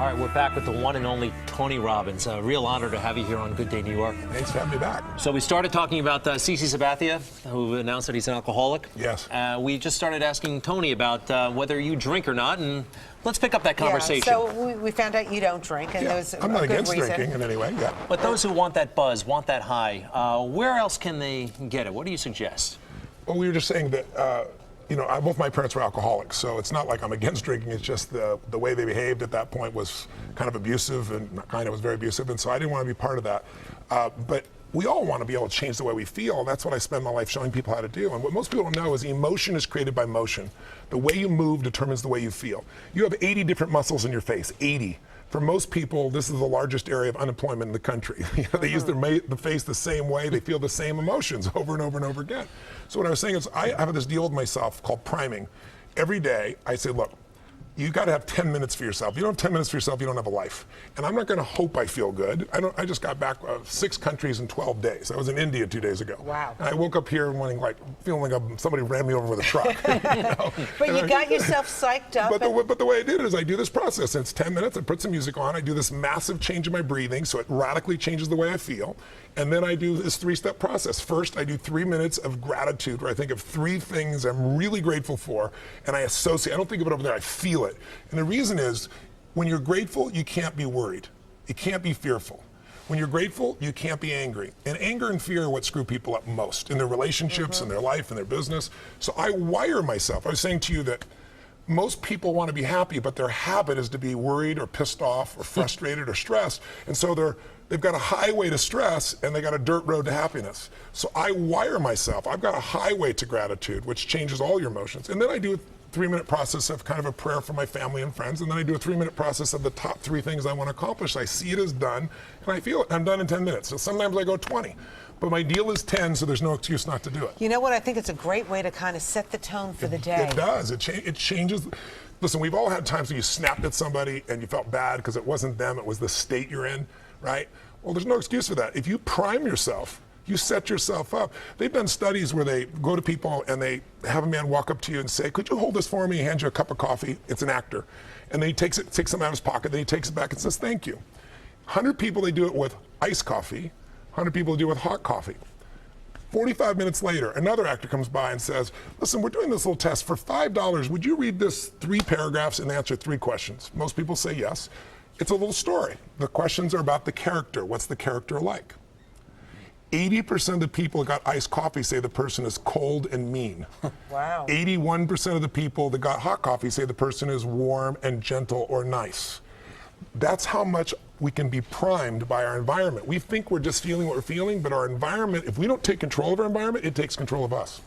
All right, we're back with the one and only Tony Robbins. A real honor to have you here on Good Day New York. Thanks for having me back. So we started talking about CC Sabathia, who announced that he's an alcoholic. Yes. We just started asking Tony about whether you drink or not, and let's pick up that conversation. Yeah, so we found out you don't drink, and there's I'm not a good against reason. drinking in any way, yeah. But those who want that buzz, want that high, where else can they get it? What do you suggest? Well, we were just saying that, both my parents were alcoholics, so it's not like I'm against drinking. It's just the way they behaved at that point was kind of abusive, and was very abusive, and so I didn't want to be part of that. But we all want to be able to change the way we feel. That's what I spend my life showing people how to do. And what most people don't know is emotion is created by motion. The way you move determines the way you feel. You have 80 different muscles in your face, 80. For most people, this is the largest area of unemployment in the country. They use the face the same way, they feel the same emotions over and over and over again. So what I was saying is I have this deal with myself called priming. Every day I say, look, you got to have 10 minutes for yourself. If you don't have 10 minutes for yourself, you don't have a life. And I'm not going to hope I feel good. I just got back 6 countries in 12 days. I was in India 2 days ago. Wow. And I woke up here feeling like somebody ran me over with a truck. But you got yourself psyched up. But the way I did it is I do this process. And it's 10 minutes. I put some music on. I do this massive change in my breathing, so it radically changes the way I feel. And then I do this 3-step process. First, I do 3 minutes of gratitude, where I think of 3 things I'm really grateful for, and I associate. I don't think of it over there. I feel it. And the reason is, when you're grateful, you can't be worried. You can't be fearful. When you're grateful, you can't be angry. And anger and fear are what screw people up most in their relationships, in their life, in their business. So I wire myself. I was saying to you that most people want to be happy, but their habit is to be worried or pissed off or frustrated or stressed. And so they've got a highway to stress and they got a dirt road to happiness. So I wire myself. I've got a highway to gratitude, which changes all your emotions. And then I do a 3-minute process of kind of a prayer for my family and friends. And then I do a 3-minute process of the top 3 things I want to accomplish. I see it as done and I feel it. I'm done in 10 minutes. So sometimes I go 20. But my deal is 10, so there's no excuse not to do it. You know what? I think it's a great way to kind of set the tone for the day. It does. It changes. Listen, we've all had times when you snapped at somebody and you felt bad because it wasn't them, it was the state you're in, right? Well, there's no excuse for that. If you prime yourself, you set yourself up. They've done studies where they go to people and they have a man walk up to you and say, could you hold this for me? He hands you a cup of coffee. It's an actor. And then he takes something out of his pocket, then he takes it back and says, thank you. 100 people, they do it with iced coffee. 100 people do it with hot coffee. 45 minutes later, another actor comes by and says, listen, we're doing this little test. For $5, would you read this 3 paragraphs and answer 3 questions? Most people say yes. It's a little story. The questions are about the character. What's the character like? 80% of the people that got iced coffee say the person is cold and mean. Wow. 81% of the people that got hot coffee say the person is warm and gentle or nice. That's how much we can be primed by our environment. We think we're just feeling what we're feeling, but our environment, if we don't take control of our environment, it takes control of us.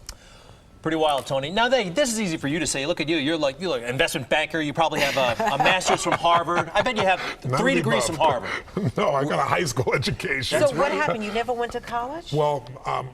Pretty wild, Tony. Now, this is easy for you to say. Look at you. You're like an investment banker. You probably have a master's from Harvard. I bet you have 3 degrees from Harvard. No, I got a high school education. So what happened? You never went to college? Well,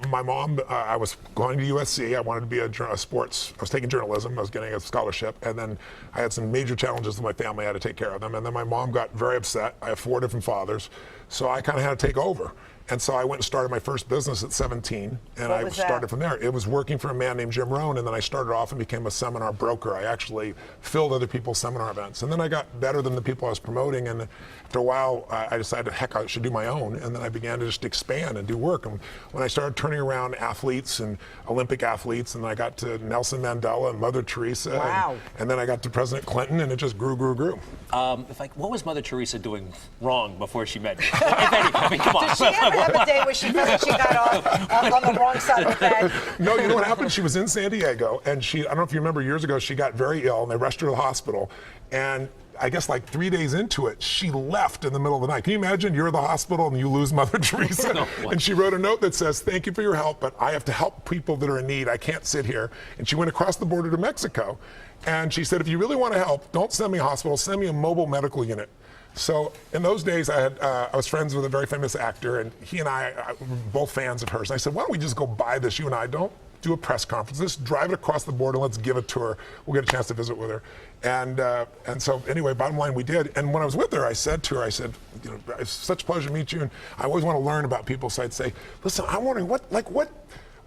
my mom, I was going to USC. I wanted to be a sports. I was taking journalism. I was getting a scholarship. And then I had some major challenges with my family. I had to take care of them. And then my mom got very upset. I have 4 different fathers. So I kind of had to take over. And so I went and started my first business at 17, and I started from there. It was working for a man named Jim Rohn, and then I started off and became a seminar broker. I actually filled other people's seminar events. And then I got better than the people I was promoting, and after a while, I decided, heck, I should do my own, and then I began to just expand and do work. And when I started turning around athletes and Olympic athletes, and then I got to Nelson Mandela and Mother Teresa, wow. and then I got to President Clinton, and it just grew. What was Mother Teresa doing wrong before she met you? If anything, I mean, come on. Did she ever have a day where she felt like she got off on the wrong side of the bed? No, you know what happened? She was in San Diego, and I don't know if you remember, years ago, she got very ill, and they rushed her to the hospital, and I guess like 3 days into it, she left in the middle of the night. Can you imagine? You're at the hospital and you lose Mother Teresa. No, and she wrote a note that says, thank you for your help, but I have to help people that are in need. I can't sit here. And she went across the border to Mexico. And she said, if you really want to help, don't send me a hospital, send me a mobile medical unit. So in those days, I was friends with a very famous actor, and he and I were both fans of hers. And I said, why don't we just go buy this, you and I? Don't do a press conference. Just drive it across the border. Let's give it to her. We'll get a chance to visit with her. And so anyway, bottom line, we did. And when I was with her, I said to her, it's such a pleasure to meet you. And I always want to learn about people. So I'd say, listen, I'm wondering what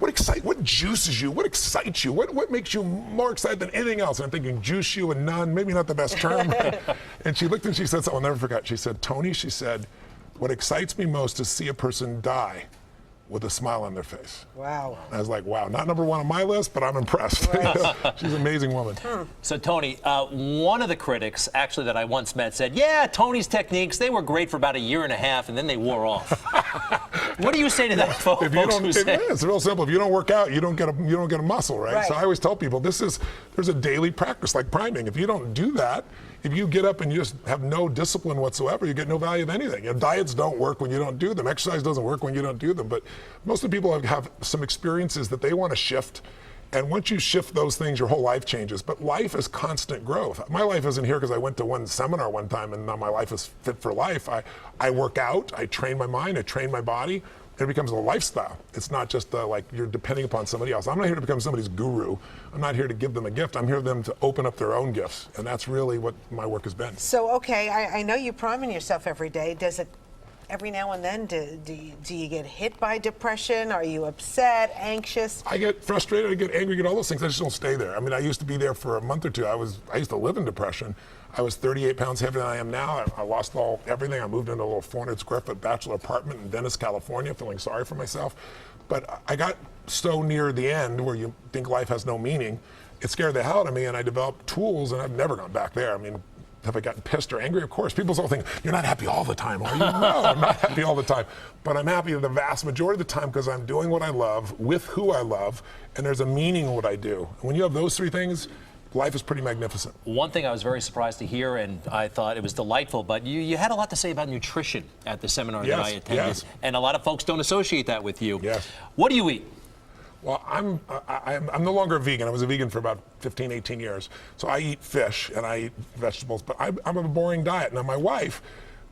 what juices you? What excites you? What makes you more excited than anything else? And I'm thinking juice you and none, maybe not the best term. And she looked and she said something I'll never forget. She said, Tony, she said, what excites me most is see a person die with a smile on their face. Wow. I was like, wow, not number one on my list, but I'm impressed. She's an amazing woman. So Tony, one of the critics actually that I once met said, yeah, Tony's techniques, they were great for about 1.5 years and then they wore off. What do you say to that, folks who say? It's real simple. If you don't work out, you don't get a muscle, right? So I always tell people there's a daily practice like priming. If you don't do that, if you get up and you just have no discipline whatsoever, you get no value of anything. Diets don't work when you don't do them. Exercise doesn't work when you don't do them. But most of the people have some experiences that they want to shift. And once you shift those things, your whole life changes. But life is constant growth. My life isn't here because I went to one seminar one time and now my life is fit for life. I work out, I train my mind, I train my body. It becomes a lifestyle. It's not just like you're depending upon somebody else. I'm not here to become somebody's guru. I'm not here to give them a gift. I'm here for them to open up their own gifts. And that's really what my work has been. So, okay, I know you're priming yourself every day. Does it, every now and then, do you get hit by depression? Are you upset, anxious? I get frustrated, I get angry, I get all those things. I just don't stay there. I mean, I used to be there for a month or two. I used to live in depression. I was 38 pounds heavier than I am now. I lost everything. I moved into a little 400 square foot bachelor apartment in Venice, California, feeling sorry for myself. But I got so near the end where you think life has no meaning, it scared the hell out of me, and I developed tools, and I've never gone back there. I mean, have I gotten pissed or angry? Of course. People still think, you're not happy all the time, are you? No, I'm not happy all the time. But I'm happy the vast majority of the time because I'm doing what I love, with who I love, and there's a meaning in what I do. And when you have those three things, life is pretty magnificent. One thing I was very surprised to hear, and I thought it was delightful, but you had a lot to say about nutrition at the seminar that I attended. Yes. And a lot of folks don't associate that with you. Yes. What do you eat? Well, I'm no longer a vegan. I was a vegan for about 15, 18 years. So I eat fish and I eat vegetables, but I'm a boring diet. Now my wife,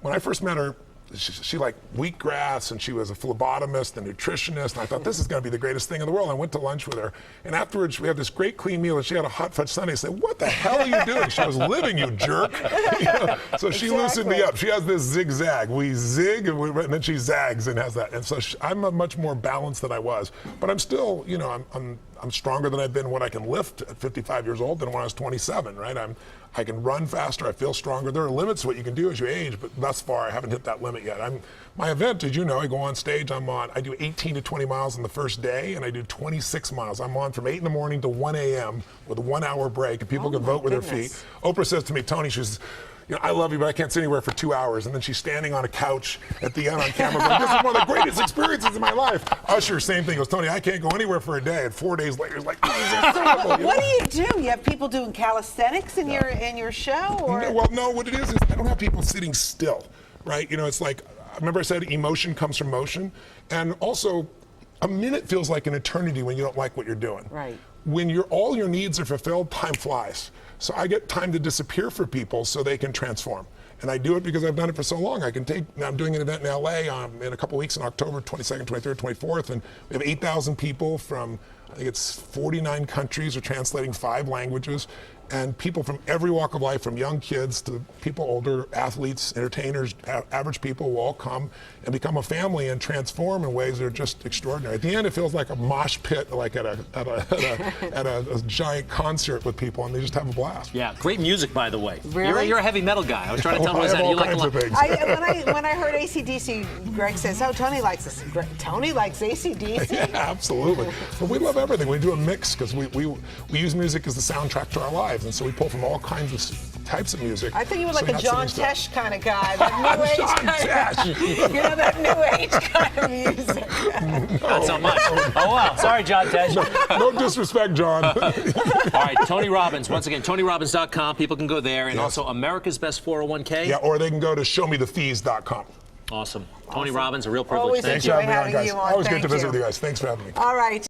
when I first met her, she liked wheatgrass, and she was a phlebotomist and nutritionist, and I thought this is going to be the greatest thing in the world. I went to lunch with her, and afterwards we had this great clean meal, and she had a hot fudge sundae. I said, what the hell are you doing? She was living, you jerk. You know? So she loosened me up. She has this zigzag. We zig, and then she zags and has that. And so I'm much more balanced than I was. But I'm still, you know, I'm stronger than I've been when I can lift at 55 years old than when I was 27, right? I can run faster, I feel stronger. There are limits to what you can do as you age, but thus far I haven't hit that limit yet. My event, as you know, I go on stage, I do 18 to 20 miles on the first day, and I do 26 miles. I'm on from 8 in the morning to 1 a.m. with a 1 hour break, and people can vote with their feet. Oprah says to me, Tony, she's, you know, I love you, but I can't sit anywhere for 2 hours. And then she's standing on a couch at the end on camera going, this is one of the greatest experiences of my life. Usher, same thing, goes, Tony, I can't go anywhere for a day. And 4 days later, it's like, this is incredible. What do you do? You have people doing calisthenics in your show? Or? No, well, no, what it is I don't have people sitting still, right? You know, it's like, remember I said emotion comes from motion? And also, a minute feels like an eternity when you don't like what you're doing. Right. When all your needs are fulfilled, time flies. So I get time to disappear for people so they can transform. And I do it because I've done it for so long. I'm doing an event in LA in a couple weeks in October, 22nd, 23rd, 24th, and we have 8,000 people from, I think it's 49 countries, are translating 5 languages. And people from every walk of life, from young kids to people older, athletes, entertainers, average people will all come and become a family and transform in ways that are just extraordinary. At the end, it feels like a mosh pit, like at a giant concert with people, and they just have a blast. Yeah, great music, by the way. Really? You're a heavy metal guy. I was trying to tell him I have that. all You like a kinds lot. of things. When I heard AC/DC, Greg says, "Oh, Tony likes this." Tony likes AC/DC. Yeah, absolutely. But we love everything. We do a mix because we use music as the soundtrack to our lives, and so we pull from all kinds of types of music. I think you were like So a you're John not sitting Tesh kind of guy, that new age John kind Tesh. of, you know, that new age kind of music. Not so much. Oh, wow. Sorry, John Tesh. No disrespect, John. All right, Tony Robbins. Once again, TonyRobbins.com. People can go there. And Yes. also America's Best 401k. Yeah, or they can go to showmethefees.com. Awesome. Tony Robbins, a real privilege. Always Thank enjoy you. Thanks for having me on, having guys. you on. Always good Thank to visit you. with you guys. Thanks for having me. All right.